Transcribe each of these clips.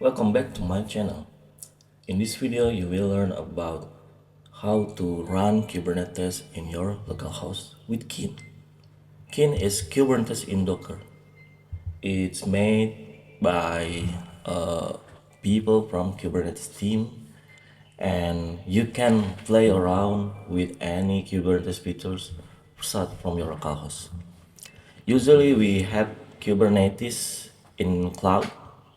Welcome back to my channel. In this video, you will learn about how to run Kubernetes in your localhost with Kin. Kin is Kubernetes in Docker. It's made by people from Kubernetes team, and you can play around with any Kubernetes features start from your localhost. Usually we have Kubernetes in cloud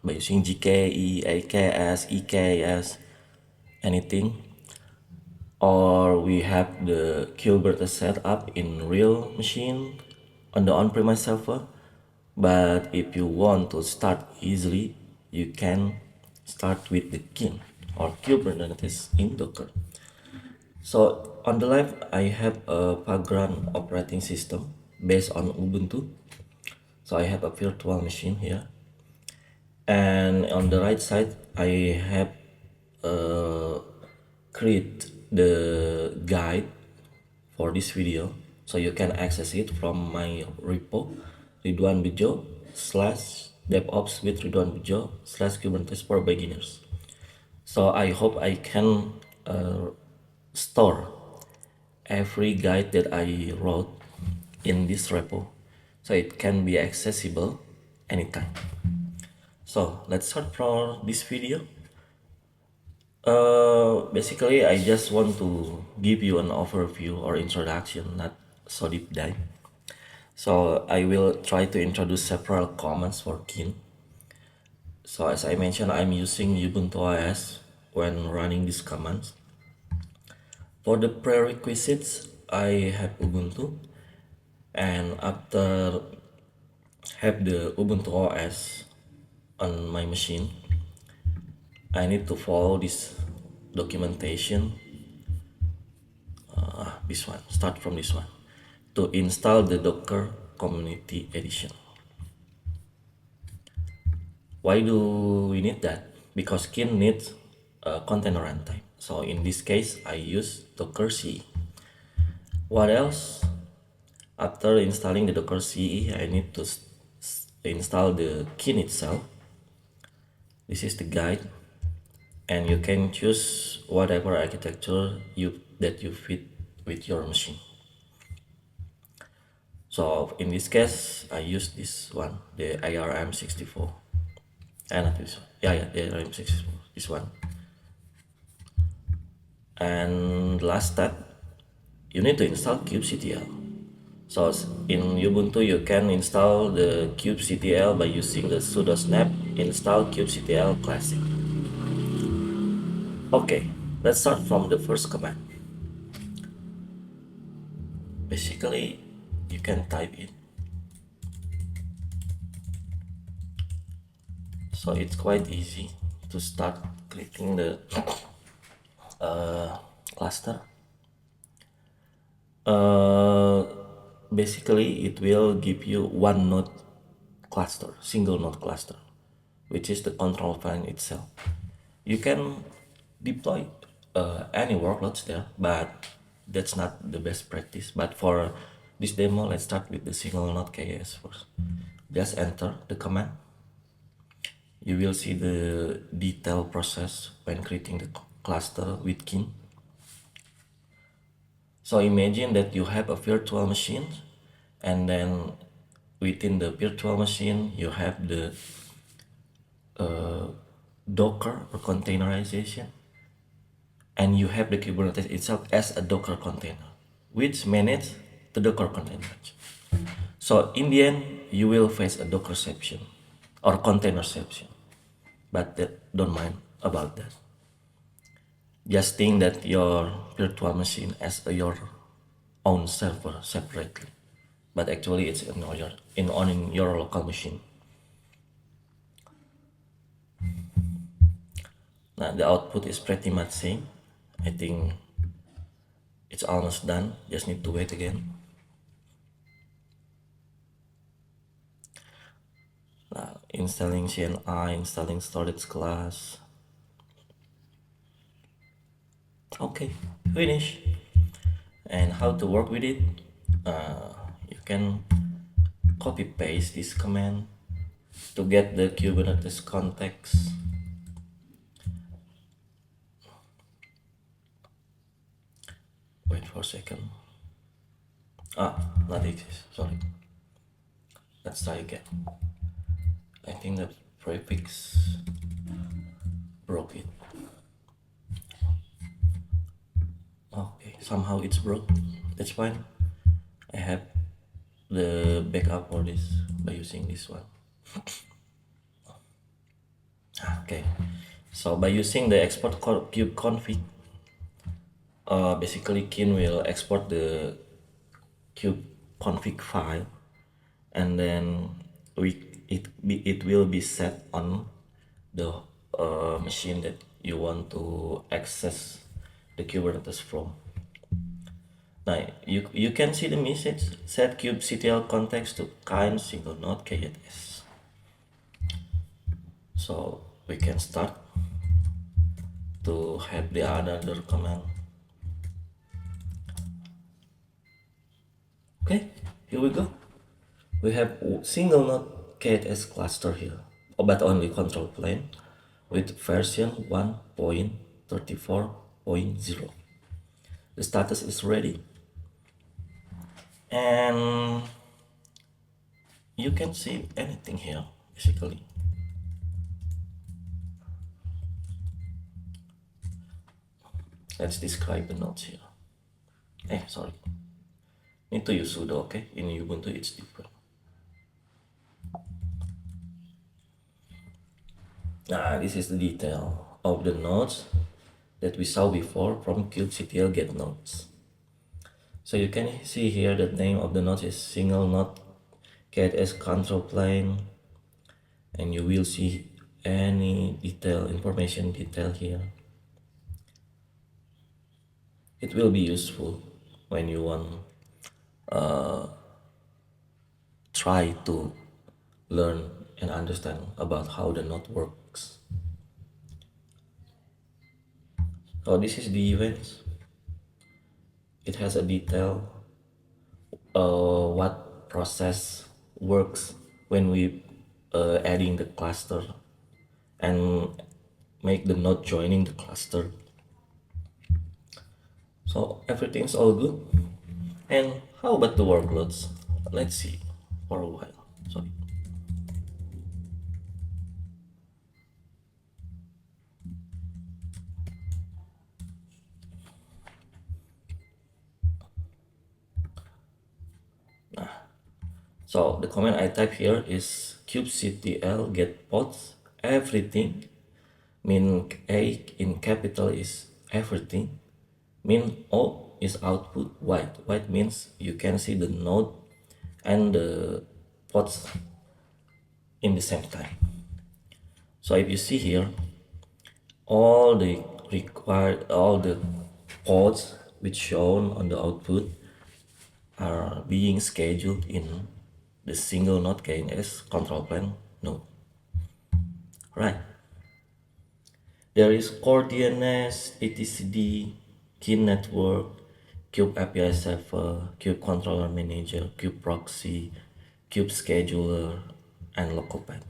by using GKE, AKS, EKS, anything. Or we have the Kubernetes set up in real machine on the on-premise server. But if you want to start easily, you can start with the Kin or Kubernetes in Docker. So on the left, I have a background operating system based on Ubuntu. So I have a virtual machine here, and on the right side I have create the guide for this video, so you can access it from my repo Ridwan Bejo slash DevOps with Ridwan Bejo slash Kubernetes for beginners. So I hope I can store every guide that I wrote in this repo so it can be accessible anytime. So let's start for this video. Basically, I just want to give you an overview or introduction, not so deep dive. So I will try to introduce several commands for Kin. So as I mentioned, I'm using Ubuntu OS when running these commands. For the prerequisites, I have Ubuntu, and after have the Ubuntu OS on my machine, I need to follow this documentation. This one, start from this one, to install the Docker Community Edition. Why do we need that? Because Kin needs a container runtime. So in this case, I use Docker CE. What else? After installing the Docker CE, I need to install the Kin itself. This is the guide, and you can choose whatever architecture that you fit with your machine. So in this case, I use this one, the ARM64. Not this one. Yeah, the ARM64, this one. And last step, you need to install kubectl. So in Ubuntu, you can install the kubectl by using the sudo snap install kubectl classic. Okay, let's start from the first command. Basically, you can type it. So it's quite easy to start creating the cluster. Basically, it will give you one node cluster, single node cluster, which is the control plane itself. You can deploy any workloads there, but that's not the best practice. But for this demo, let's start with the single node KS first. Just enter the command. You will see the detailed process when creating the cluster with Kin. So imagine that you have a virtual machine, and then within the virtual machine you have the Docker or containerization, and you have the Kubernetes itself as a Docker container, which manages the Docker containers. So in the end, you will face a Dockerception or containerception, but don't mind about that. Just think that your virtual machine as your own server separately, but actually it's on your local machine. Now the output is pretty much same. I think it's almost done. Just need to wait again. Now installing CNI, installing storage class. Okay, finish. And how to work with it? You can copy paste this command To get the Kubernetes context, wait for a second. Not exist, sorry. Let's try again. I think the prefix broke it. Okay, somehow it's broke. That's fine. I have the backup for this by using this one. Okay, so by using the export kube config, basically Kin will export the kube config file, and then it will be set on the machine that you want to access the Kubernetes from. Now you can see the message set kubectl context to kind single node KS. So we can start to have the other command. Okay, here we go. We have single node KS cluster here, but only control plane with version 1.34.0. The status is ready, and you can see anything here basically. Let's describe the nodes here. Sorry, need to use sudo. Okay, in Ubuntu it's different. This is the detail of the nodes that we saw before from kubectl get nodes. So you can see here the name of the node is single node KS control plane, and you will see any information detail here. It will be useful when you want try to learn and understand about how the node works. So this is the events. It has a detail what process works when we adding the cluster and make the node joining the cluster. So everything's all good. And how about the workloads? Let's see for a while. Sorry. So the command I type here is kubectl get pods everything. Min A in capital is everything. Min O is output white. White means you can see the node and the pods in the same time. So if you see here, all the pods which shown on the output are being scheduled in the single node KNS control plane node. Right. There is core DNS, etcd, key network, kube API server, kube controller manager, kube proxy, kube scheduler, and local path.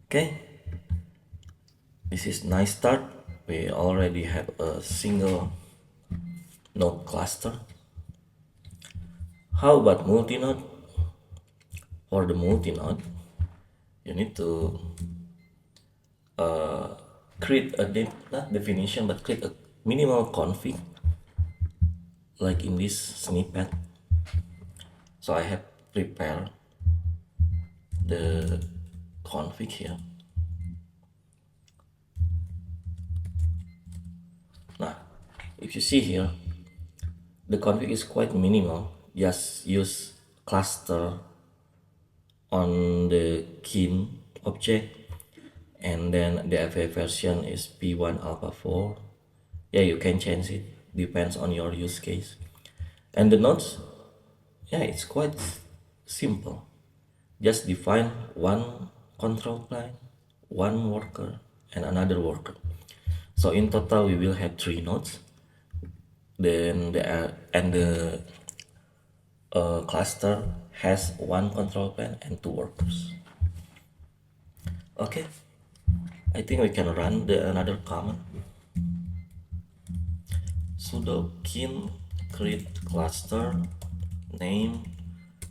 Okay, this is nice start. We already have a single node cluster. How about multi-node? For the multi-node, you need to create a not definition, but create a minimal config, like in this snippet. So I have prepared the config here. Now, if you see here, the config is quite minimal. Just use cluster on the kin object, and then the FA version is P1 alpha 4. Yeah, you can change it, depends on your use case. And the nodes, yeah, it's quite simple. Just define one control plane, one worker, and another worker. So in total we will have 3 nodes. Then the cluster has one control plane and two workers. Okay, I think we can run the another command. Sudo kin create cluster name,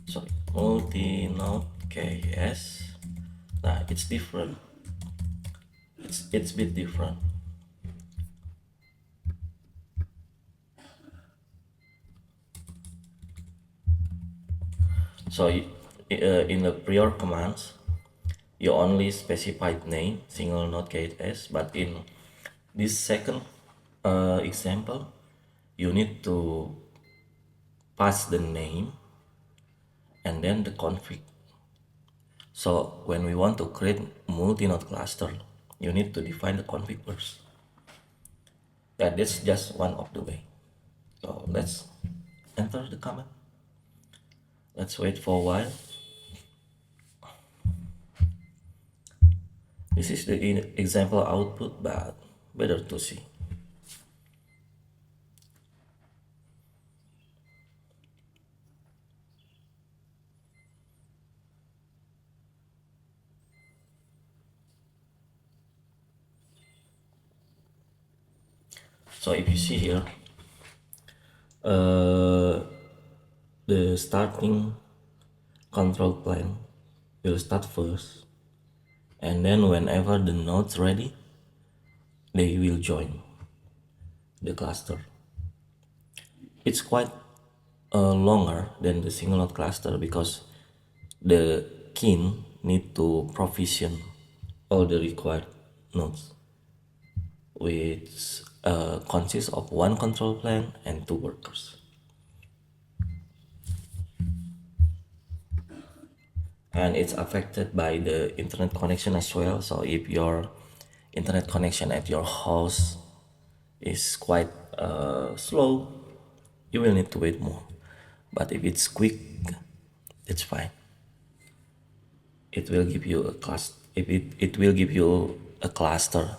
sorry, multi-node KS. Nah, it's different. It's a bit different. So in the prior commands, you only specified name single node KS, but in this second example, you need to pass the name and then the config. So when we want to create multi-node cluster, you need to define the config first. That's just one of the way. So let's enter the command. Let's wait for a while. This is the example output, but better to see. So if you see here, uh, the starting control plane will start first, and then whenever the nodes ready, they will join the cluster. It's quite longer than the single node cluster because the kin need to provision all the required nodes, which consists of one control plane and two workers. And it's affected by the internet connection as well. So if your internet connection at your house is quite slow, you will need to wait more. But if it's quick, it's fine. It will give you a class. It will give you a cluster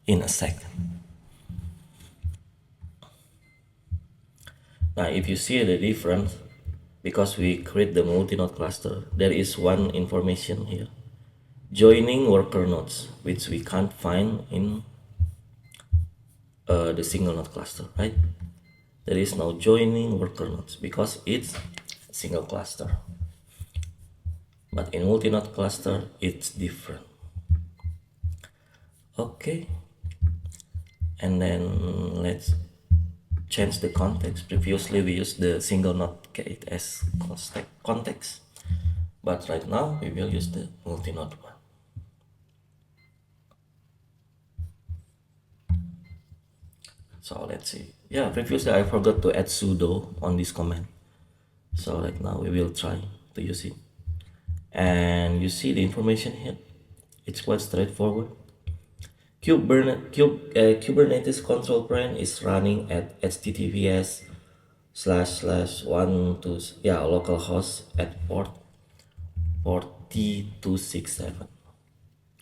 in a second. Now, if you see the difference, because we create the multi-node cluster, there is one information here: joining worker nodes, which we can't find in the single node cluster, right? There is no joining worker nodes because it's single cluster. But in multi-node cluster, it's different. Okay, and then let's change the context. Previously, we used the single node gate as context, but right now we will use the multi-node one. So let's see. Yeah, previously I forgot to add sudo on this command. So right now we will try to use it. And you see the information here. It's quite straightforward. Kubernetes control plane is running at https / one to localhost at port T267.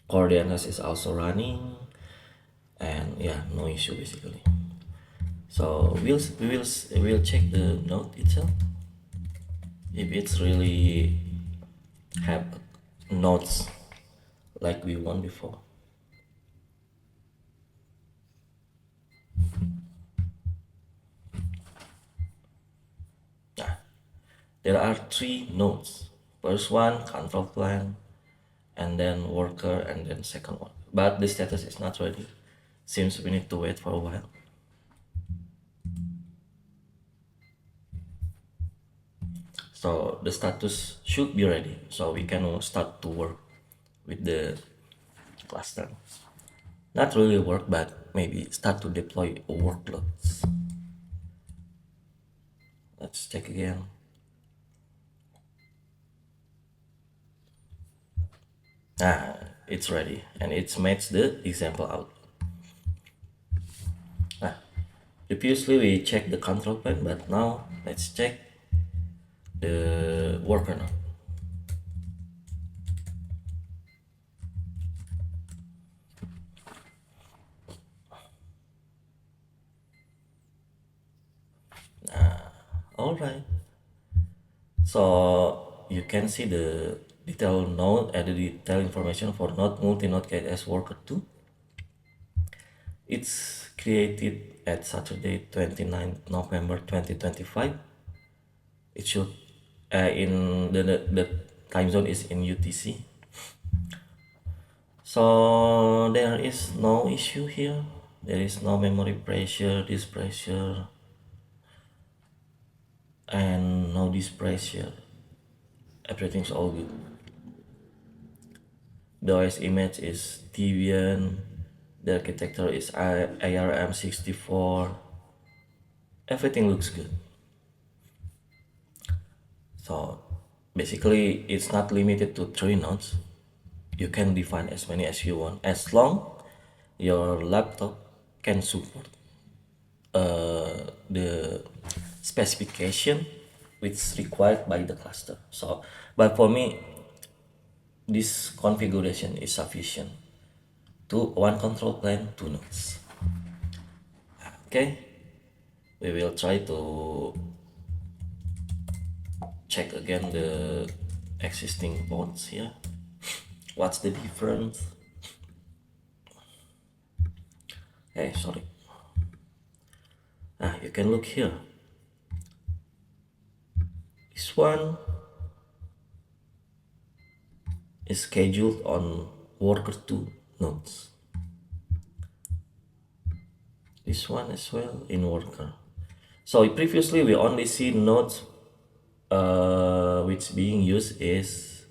Core DNS is also running, and yeah, no issue basically. So we'll check the node itself if it's really have nodes like we want before. Ah, there are three nodes. First one control plane, and then worker, and then second one. But the status is not ready. Seems we need to wait for a while. So the status should be ready, so we can start to work with the cluster. Not really work, but maybe start to deploy workloads. Let's check again. Ah, it's ready, and it's matched the example out. Ah, previously we checked the control plane, but now let's check the worker node. All right. So you can see the detail node and the detail information for node multi-node KS worker 2. It's created at Saturday 29th November 2025. It should in the time zone is in UTC. So there is no issue here. There is no memory pressure, disk pressure, and no disk pressure. Everything's all good. The OS image is Debian. The architecture is ARM64. Everything looks good. So basically it's not limited to 3 nodes. You can define as many as you want as long your laptop can support the specification which is required by the cluster. So but for me this configuration is sufficient to one control plane, 2 nodes. Okay, we will try to check again the existing boards here. What's the difference? Hey, sorry. You can look here. This one is scheduled on worker 2 nodes. This one as well in worker. So previously we only see nodes which being used is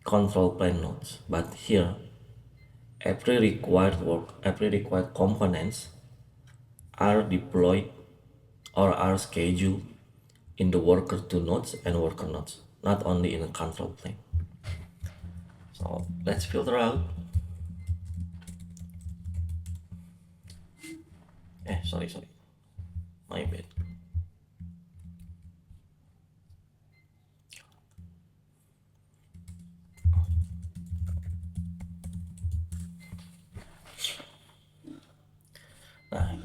control plane nodes, but here every required components are deployed or are scheduled in the worker 2 nodes and worker nodes, not only in the control plane. So let's filter out. Sorry, my bad.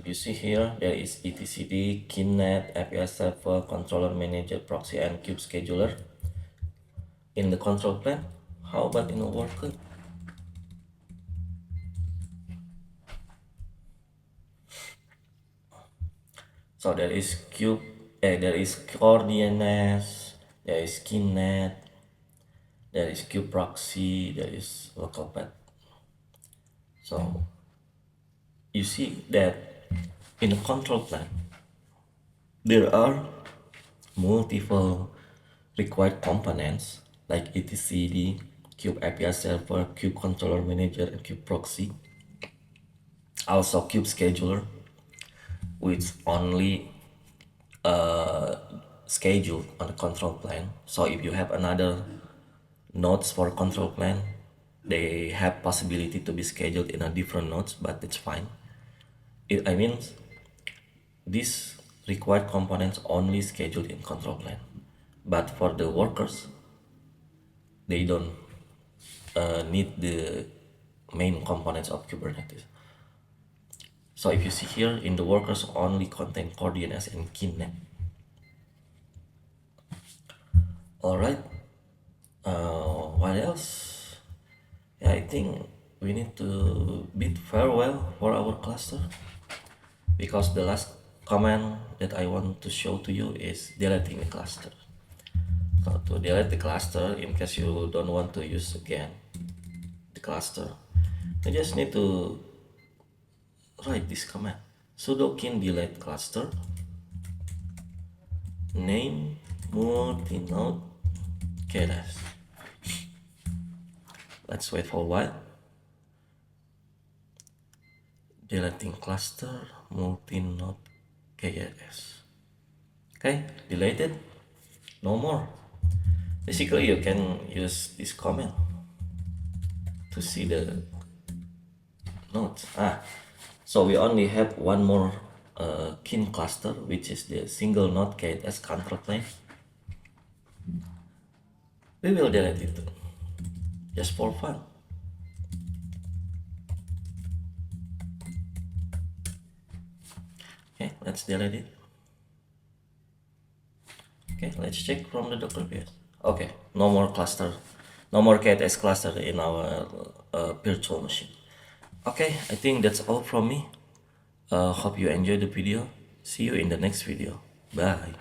You see here there is etcd, KNet, APS server, controller manager, proxy, and kube scheduler in the control plane. How about in a worker? So there is there is Kubernetes, there is KNet, there is kube proxy, there is local path. So you see that in a control plane there are multiple required components like etcd, kube API server, kube controller manager, and kube proxy. Also kube scheduler, which only scheduled on the control plane. So if you have another nodes for control plane, they have possibility to be scheduled in a different nodes, but it's fine. I mean, these required components only scheduled in control plane, but for the workers, they don't need the main components of Kubernetes. So if you see here, in the workers only contain core DNS and KNet. Alright, what else? Yeah, I think we need to bid farewell for our cluster, because the last command that I want to show to you is deleting the cluster. So to delete the cluster, in case you don't want to use again the cluster, you just need to write this command: sudo kin delete cluster name multi-node KS. Let's wait for a while. Deleting cluster multi-node KS. Okay, deleted. No more. Basically, you can use this command to see the nodes. So we only have one more kin cluster, which is the single node KS control plane. We will delete it just for fun. Okay, let's delete it. Okay, let's check from the Docker base. Okay, No more cluster, no more KTS cluster in our virtual machine. Okay, I think that's all from me. Hope you enjoyed the video. See you in the next video. Bye.